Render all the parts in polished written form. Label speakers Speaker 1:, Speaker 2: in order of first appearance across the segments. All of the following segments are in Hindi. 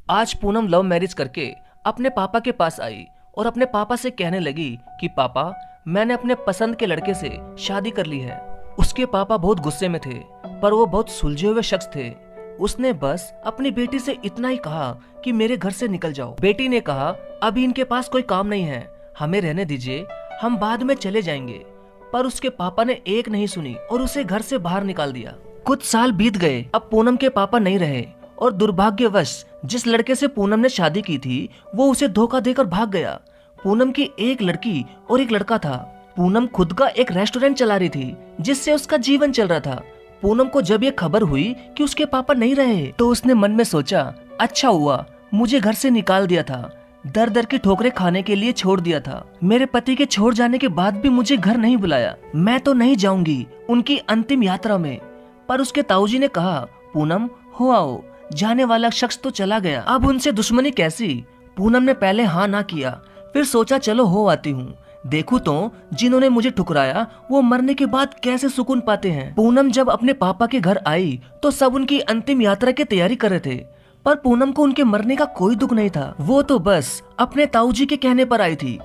Speaker 1: आज पूनम लव मैरिज करके अपने पापा के पास आई और अपने पापा से कहने लगी कि पापा, मैंने अपने पसंद के लड़के से शादी कर ली है। उसके पापा बहुत गुस्से में थे, पर वो बहुत सुलझे हुए शख्स थे। उसने बस अपनी बेटी से इतना ही कहा कि मेरे घर से निकल जाओ। बेटी ने कहा, अभी इनके पास कोई काम नहीं है, हमें रहने दीजिए, हम बाद में चले जाएंगे। पर उसके पापा ने एक नहीं सुनी और उसे घर से बाहर निकाल दिया। कुछ साल बीत गए, अब पूनम के पापा नहीं रहे और दुर्भाग्यवश जिस लड़के से पूनम ने शादी की थी वो उसे धोखा देकर भाग गया। पूनम की एक लड़की और एक लड़का था। पूनम खुद का एक रेस्टोरेंट चला रही थी जिससे उसका जीवन चल रहा था। पूनम को जब ये खबर हुई कि उसके पापा नहीं रहे तो उसने मन में सोचा, अच्छा हुआ मुझे घर से निकाल दिया था, दर दर की ठोकरें खाने के लिए छोड़ दिया था। मेरे पति के छोड़ जाने के बाद भी मुझे घर नहीं बुलाया, मैं तो नहीं जाऊंगी उनकी अंतिम यात्रा में। पर उसके ताऊजी ने कहा, पूनम हो आओ, जाने वाला शख्स तो चला गया, अब उनसे दुश्मनी कैसी। पूनम ने पहले हाँ ना किया, फिर सोचा चलो हो आती हूँ, देखूं तो जिन्होंने मुझे ठुकराया वो मरने के बाद कैसे सुकून पाते हैं। पूनम जब अपने पापा के घर आई तो सब उनकी अंतिम यात्रा की तैयारी कर रहे थे, पर पूनम को उनके मरने का कोई दुख नहीं था। वो तो बस अपने ताऊजी के कहने पर आई थी।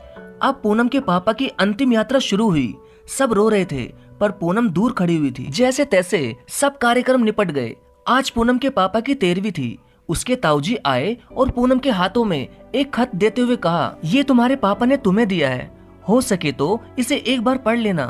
Speaker 1: अब पूनम के पापा की अंतिम यात्रा शुरू हुई। सब रो रहे थे पर पूनम दूर खड़ी हुई थी। जैसे तैसे सब कार्यक्रम निपट गए। आज पूनम के पापा की 13वीं थी। उसके ताऊजी आए और पूनम के हाथों में एक खत देते हुए कहा, ये तुम्हारे पापा ने तुम्हें दिया है, हो सके तो इसे एक बार पढ़ लेना।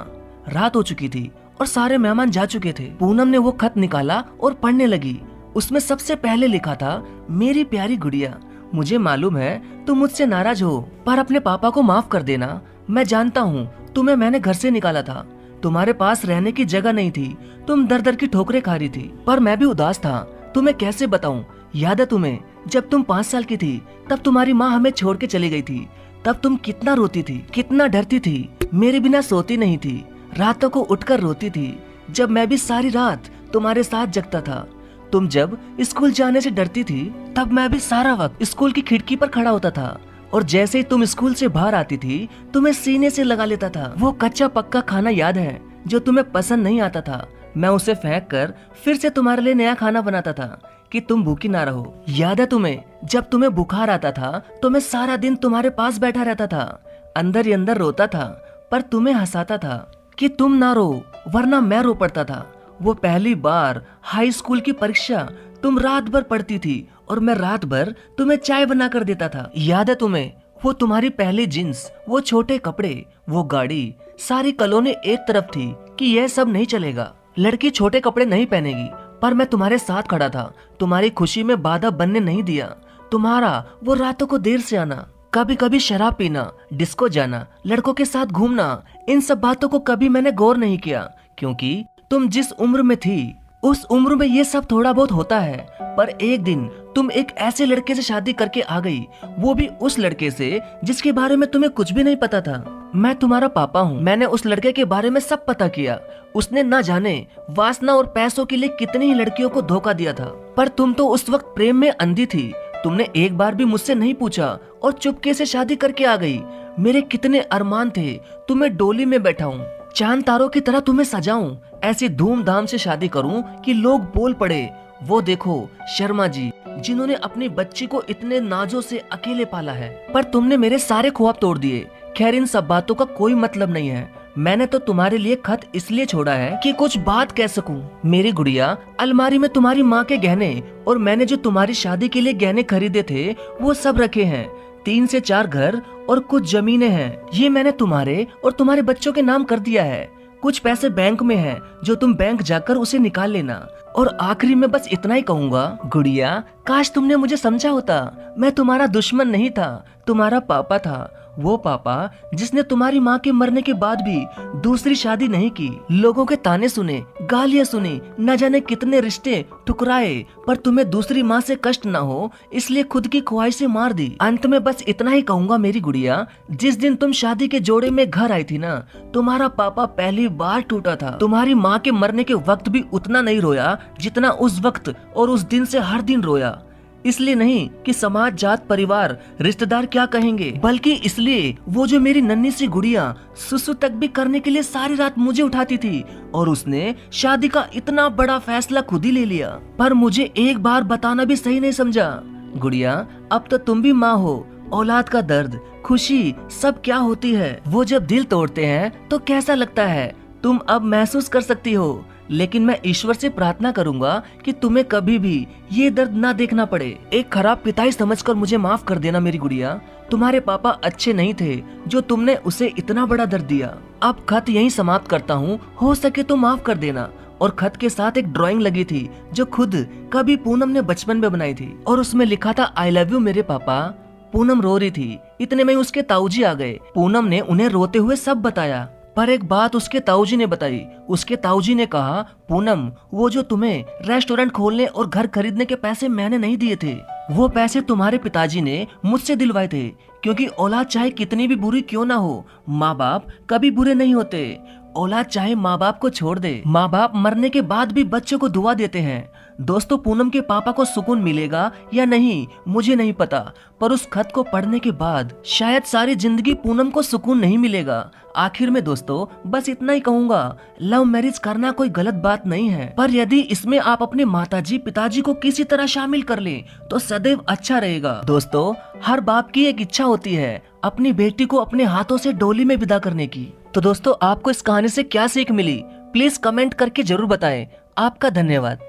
Speaker 1: रात हो चुकी थी और सारे मेहमान जा चुके थे। पूनम ने वो खत निकाला और पढ़ने लगी। उसमें सबसे पहले लिखा था, मेरी प्यारी गुड़िया, मुझे मालूम है तुम मुझसे नाराज हो, पर अपने पापा को माफ कर देना। मैं जानता हूँ तुम्हें मैंने घर से निकाला था, तुम्हारे पास रहने की जगह नहीं थी, तुम दर दर की ठोकरें खा रही थी, पर मैं भी उदास था। तुम्हें कैसे बताऊं, याद है तुम्हें जब तुम 5 साल की थी तब तुम्हारी माँ हमें छोड़ के चली गई थी। तब तुम कितना रोती थी, कितना डरती थी, मेरे बिना सोती नहीं थी, रातों को उठकर रोती थी जब मैं भी सारी रात तुम्हारे साथ जगता था। तुम जब स्कूल जाने से डरती थी तब मैं भी सारा वक्त स्कूल की खिड़की पर खड़ा होता था, और जैसे ही तुम स्कूल से बाहर आती थी तुम्हें सीने से लगा लेता था। वो कच्चा पक्का खाना याद है जो तुम्हें पसंद नहीं आता था, मैं उसे फेंक कर फिर से तुम्हारे लिए नया खाना बनाता था कि तुम भूखी ना रहो। याद है तुम्हें जब तुम्हें बुखार आता था तो मैं सारा दिन तुम्हारे पास बैठा रहता था, अंदर ही अंदर रोता था, पर तुम्हें हंसाता था कि तुम ना रो वरना मैं रो पड़ता था। वो पहली बार हाई स्कूल की परीक्षा तुम रात भर पढ़ती थी और मैं रात भर तुम्हें चाय बना कर देता था। याद है तुम्हें वो तुम्हारी पहली जींस, वो छोटे कपड़े, वो गाड़ी, सारी कॉलोनी एक तरफ थी कि यह सब नहीं चलेगा, लड़की छोटे कपड़े नहीं पहनेगी, पर मैं तुम्हारे साथ खड़ा था, तुम्हारी खुशी में बाधा बनने नहीं दिया। तुम्हारा वो रातों को देर से आना, कभी कभी शराब पीना, डिस्को जाना, लड़कों के साथ घूमना, इन सब बातों को कभी मैंने गौर नहीं किया, क्योंकि तुम जिस उम्र में थी उस उम्र में ये सब थोड़ा बहुत होता है। पर एक दिन तुम एक ऐसे लड़के से शादी करके आ गई, वो भी उस लड़के से जिसके बारे में तुम्हें कुछ भी नहीं पता था। मैं तुम्हारा पापा हूँ, मैंने उस लड़के के बारे में सब पता किया। उसने न जाने वासना और पैसों के लिए कितनी ही लड़कियों को धोखा दिया था, पर तुम तो उस वक्त प्रेम में अंधी थी। तुमने एक बार भी मुझसे नहीं पूछा और चुपके से शादी करके आ गई। मेरे कितने अरमान थे तुम्हें डोली में बैठाऊं, चांद तारों की तरह तुम्हें सजाऊं, ऐसी धूमधाम से शादी करूं कि लोग बोल पड़े, वो देखो शर्मा जी जिन्होंने अपनी बच्ची को इतने नाजों से अकेले पाला है। पर तुमने मेरे सारे ख्वाब तोड़ दिए। खैर इन सब बातों का कोई मतलब नहीं है, मैंने तो तुम्हारे लिए खत इसलिए छोड़ा है कि कुछ बात कह सकूं। मेरी गुड़िया, अलमारी में तुम्हारी माँ के गहने और मैंने जो तुम्हारी शादी के लिए गहने खरीदे थे वो सब रखे हैं। 3 से 4 घर और कुछ जमीनें हैं, ये मैंने तुम्हारे और तुम्हारे बच्चों के नाम कर दिया है। कुछ पैसे बैंक में हैं जो तुम बैंक जाकर उसे निकाल लेना। और आखिरी में बस इतना ही कहूँगा, गुड़िया काश तुमने मुझे समझा होता। मैं तुम्हारा दुश्मन नहीं था, तुम्हारा पापा था, वो पापा जिसने तुम्हारी माँ के मरने के बाद भी दूसरी शादी नहीं की, लोगों के ताने सुने, गालियाँ सुनी, न जाने कितने रिश्ते ठुकराए, पर तुम्हें दूसरी माँ से कष्ट न हो इसलिए खुद की ख्वाहिशें मार दी। अंत में बस इतना ही कहूँगा मेरी गुड़िया, जिस दिन तुम शादी के जोड़े में घर आई थी ना, तुम्हारा पापा पहली बार टूटा था। तुम्हारी माँ के मरने के वक्त भी उतना नहीं रोया जितना उस वक्त और उस दिन से हर दिन रोया। इसलिए नहीं कि समाज, जात, परिवार, रिश्तेदार क्या कहेंगे, बल्कि इसलिए वो जो मेरी नन्ही सी गुड़िया सुसु तक भी करने के लिए सारी रात मुझे उठाती थी और उसने शादी का इतना बड़ा फैसला खुद ही ले लिया। पर मुझे एक बार बताना भी सही नहीं समझा। गुड़िया, अब तो तुम भी माँ हो। औलाद का दर्द, खुशी सब क्या होती है, वो जब दिल तोड़ते हैं तो कैसा लगता है, तुम अब महसूस कर सकती हो। लेकिन मैं ईश्वर से प्रार्थना करूंगा कि तुम्हें कभी भी ये दर्द ना देखना पड़े। एक खराब पिता समझकर मुझे माफ कर देना मेरी गुड़िया। तुम्हारे पापा अच्छे नहीं थे जो तुमने उसे इतना बड़ा दर्द दिया। अब खत यहीं समाप्त करता हूँ, हो सके तो माफ कर देना। और खत के साथ एक ड्राइंग लगी थी जो खुद कभी पूनम ने बचपन में बनाई थी, और उसमें लिखा था आई लव यू मेरे पापा। पूनम रो रही थी, इतने में उसके ताऊजी आ गए। पूनम ने उन्हें रोते हुए सब बताया, पर एक बात उसके ताऊजी ने बताई। उसके ताऊजी ने कहा, पूनम, वो जो तुम्हें रेस्टोरेंट खोलने और घर खरीदने के पैसे मैंने नहीं दिए थे, वो पैसे तुम्हारे पिताजी ने मुझसे दिलवाए थे। क्योंकि औलाद चाहे कितनी भी बुरी क्यों ना हो, माँ बाप कभी बुरे नहीं होते। औलाद चाहे माँ बाप को छोड़ दे, माँ बाप मरने के बाद भी बच्चों को दुआ देते हैं। दोस्तों, पूनम के पापा को सुकून मिलेगा या नहीं मुझे नहीं पता, पर उस खत को पढ़ने के बाद शायद सारी जिंदगी पूनम को सुकून नहीं मिलेगा। आखिर में दोस्तों बस इतना ही कहूँगा, लव मैरिज करना कोई गलत बात नहीं है, पर यदि इसमें आप अपने माताजी पिताजी को किसी तरह शामिल कर लें तो सदैव अच्छा रहेगा। दोस्तों, हर बाप की एक इच्छा होती है अपनी बेटी को अपने हाथों से डोली में विदा करने की। तो दोस्तों, आपको इस कहानी से क्या सीख मिली, प्लीज कमेंट करके जरूर बताएं। आपका धन्यवाद।